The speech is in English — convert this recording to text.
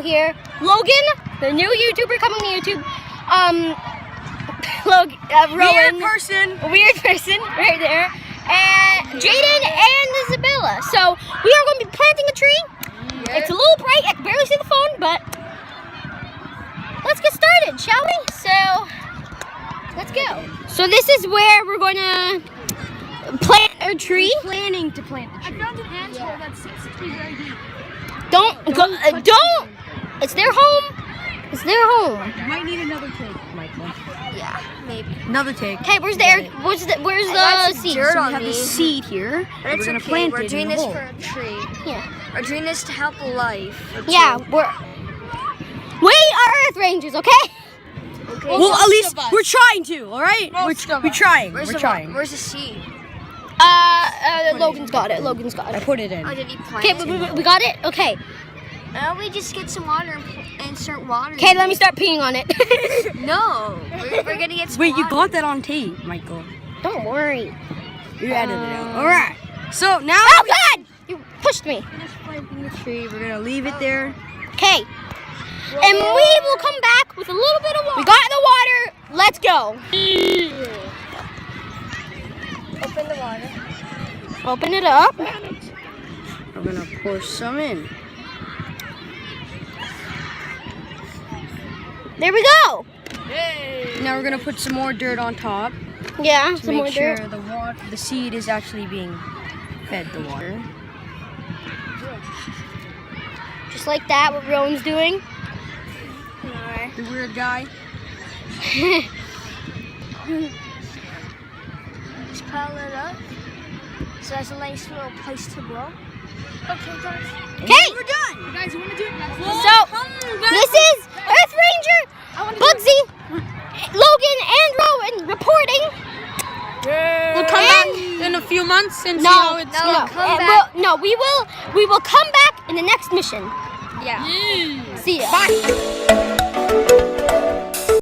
Here, Logan, the new YouTuber coming to YouTube. Rowan, weird person, right there, and Jaden and Isabella. So we are going to be planting a tree. Yep. It's a little bright. I can barely see the phone, but let's get started, shall we? So let's go. So this is where we're going to plant a tree. We're planning to plant the tree. I found an anthole that's 6 feet very deep. Don't. It's their home. It's their home. You might need another take, Michael. Yeah, maybe. Another take. Okay, where's the seed? Dirt so we have the seed here. But we're gonna okay. plant We're it doing in the this hole. for a tree. Yeah. We're doing this to help life. Yeah, we are Earth Rangers, okay? Okay. Well, at least we're trying to. All right. We're trying. Where's We're the trying. Where's the seed? Logan's got it. Logan's got I it. put it in. Oh, did he plant Okay, it? we got it. Okay. Now we just get some water and start watering. Okay, let me start peeing on it. No, we're gonna get some Wait, you water. got that on tape, Michael. Don't worry. You edited it out. All right. So now Oh God! You pushed me. we're just planting the tree. We're gonna leave it there. Okay. And we will come back with a little bit of water. We got the water. Let's go. Open the water. Open it up. I'm gonna pour some in. There we go. Now we're gonna put some more dirt on top Yeah, to some more make sure dirt. the seed is actually being fed the water. Just like that, what Rowan's doing. Alright. The weird guy. Just pile it up. So that's a nice little place to grow. Okay, guys. Okay. We're done. Guys, you want to do it? So this is Earth Ranger, Bugsy, Logan, and Rowan reporting. We'll come back in a few months and see how it's going. We will come back in the next mission. Yeah. See ya. Bye.